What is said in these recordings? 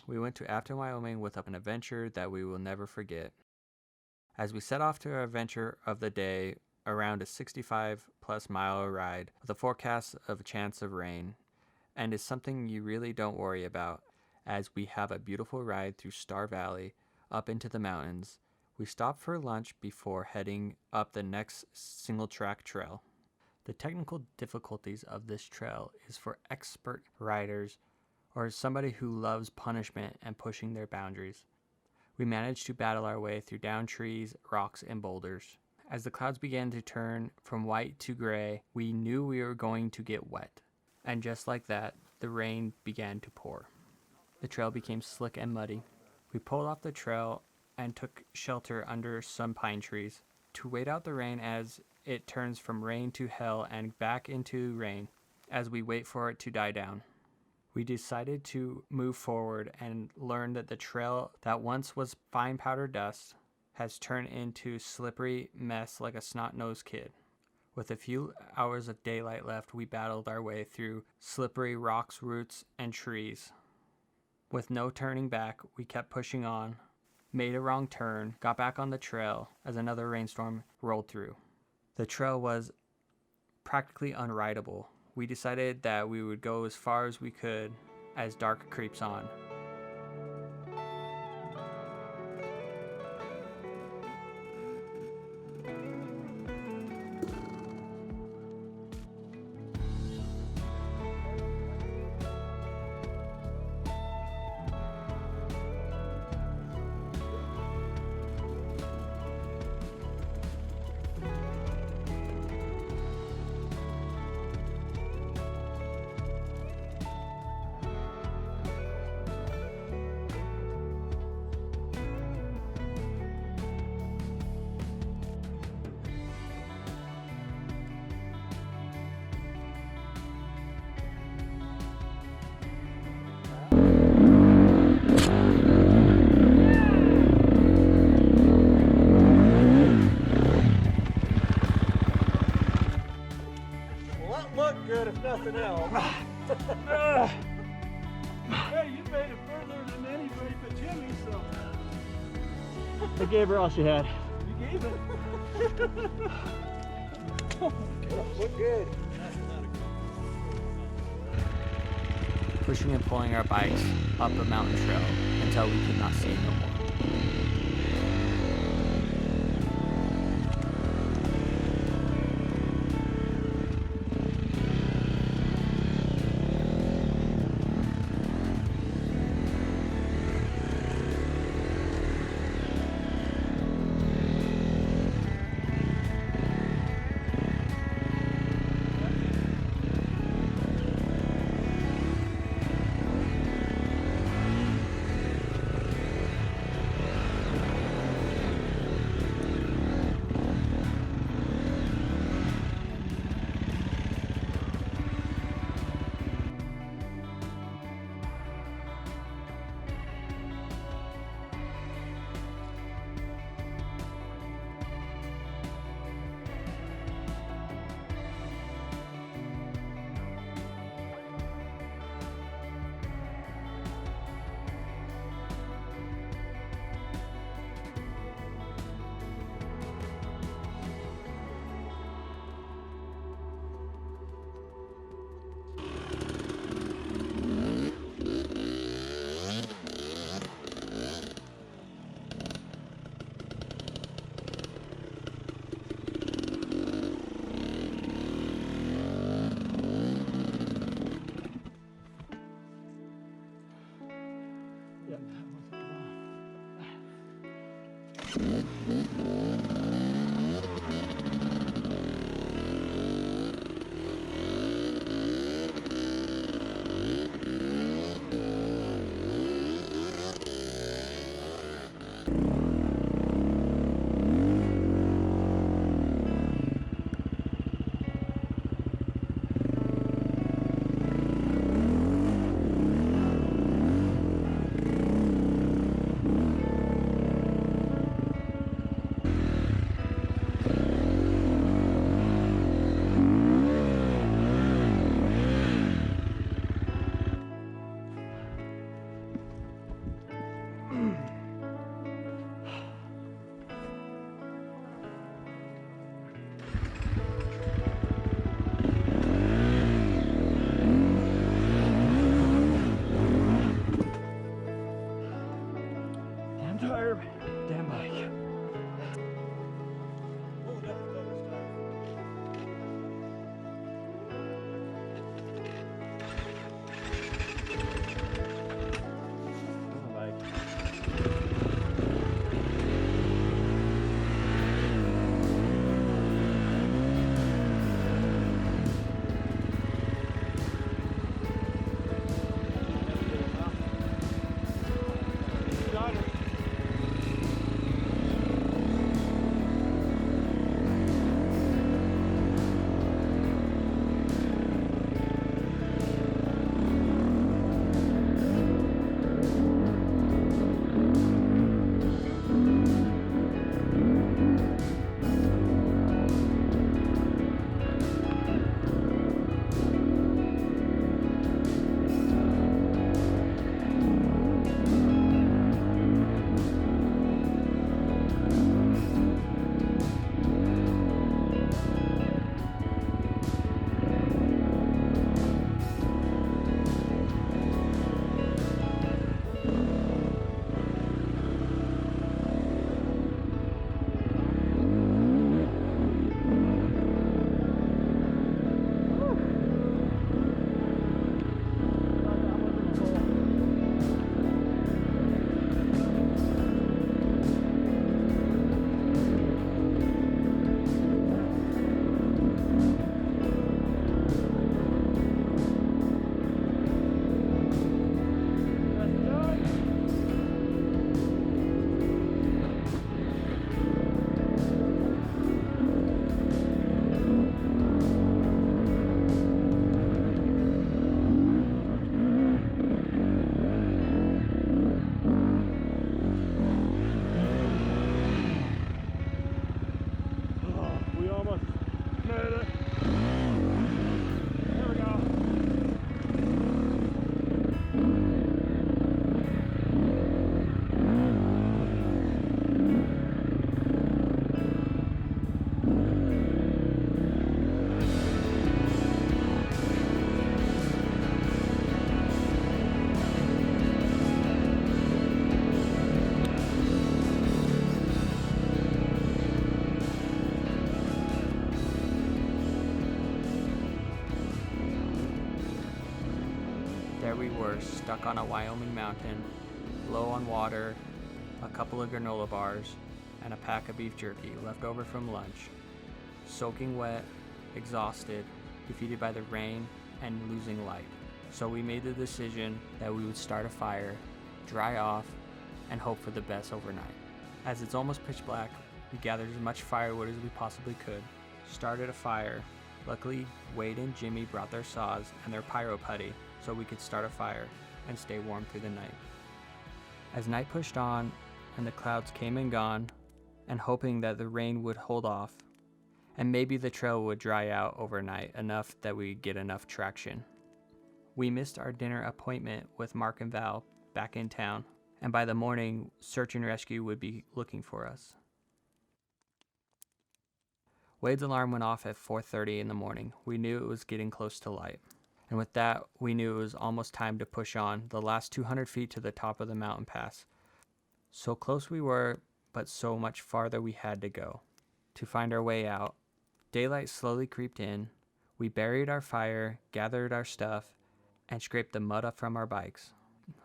We went to Afton, Wyoming with an adventure that we will never forget. As we set off to our adventure of the day, around a 65-plus-mile ride with a forecast of a chance of rain, and is something you really don't worry about, as we have a beautiful ride through Star Valley up into the mountains. We stopped for lunch before heading up the next single-track trail. The technical difficulties of this trail is for expert riders or somebody who loves punishment and pushing their boundaries. We managed to battle our way through down trees, rocks, and boulders. As the clouds began to turn from white to gray, we knew we were going to get wet. And just like that, the rain began to pour. The trail became slick and muddy. We pulled off the trail and took shelter under some pine trees to wait out the rain as it turns from rain to hell and back into rain as we wait for it to die down. We decided to move forward and learn that the trail that once was fine powder dust has turned into slippery mess like a snot-nosed kid. With a few hours of daylight left, we battled our way through slippery rocks, roots, and trees. With no turning back, we kept pushing on, made a wrong turn, got back on the trail as another rainstorm rolled through. The trail was practically unrideable. We decided that we would go as far as we could as dark creeps on. Look good if nothing else. Hey, you made it further than anybody but Jimmy, so. I gave her all she had. You gave it. Look good. Pushing and pulling our bikes up a mountain trail until we could not see no more. curb. Damn bike. Come on, bike. Got her. We almost made it. There we go. There we were, stuck on a Wyoming mountain, low on water, a couple of granola bars, and a pack of beef jerky left over from lunch. Soaking wet, exhausted, defeated by the rain, and losing light. So we made the decision that we would start a fire, dry off, and hope for the best overnight. As it's almost pitch black, we gathered as much firewood as we possibly could, started a fire. Luckily, Wade and Jimmy brought their saws and their pyro putty so we could start a fire and stay warm through the night. As night pushed on and the clouds came and gone, and hoping that the rain would hold off, and maybe the trail would dry out overnight enough that we'd get enough traction. We missed our dinner appointment with Mark and Val back in town, and by the morning, search and rescue would be looking for us. Wade's alarm went off at 4:30 in the morning. We knew it was getting close to light. And with that, we knew it was almost time to push on the last 200 feet to the top of the mountain pass. So close we were, but so much farther we had to go. To find our way out, daylight slowly creeped in. We buried our fire, gathered our stuff, and scraped the mud up from our bikes.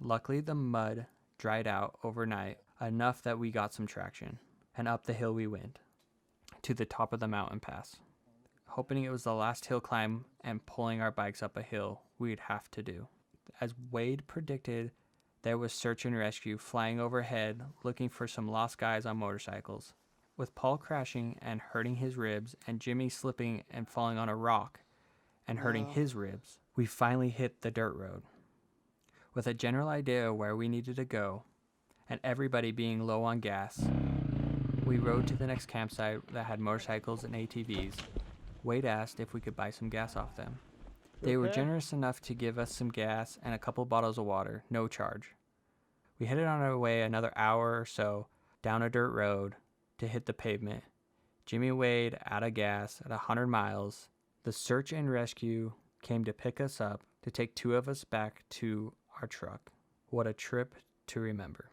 Luckily, the mud dried out overnight enough that we got some traction, and up the hill we went, to the top of the mountain pass, hoping it was the last hill climb and pulling our bikes up a hill we'd have to do. As Wade predicted, there was search and rescue flying overhead looking for some lost guys on motorcycles. With Paul crashing and hurting his ribs and Jimmy slipping and falling on a rock and hurting his ribs, we finally hit the dirt road. With a general idea of where we needed to go and everybody being low on gas, we rode to the next campsite that had motorcycles and ATVs. Wade asked if we could buy some gas off them. They were generous enough to give us some gas and a couple bottles of water, no charge. We headed on our way another hour or so down a dirt road to hit the pavement. Jimmy and Wade out of gas at 100 miles. The search and rescue came to pick us up to take two of us back to our truck. What a trip to remember.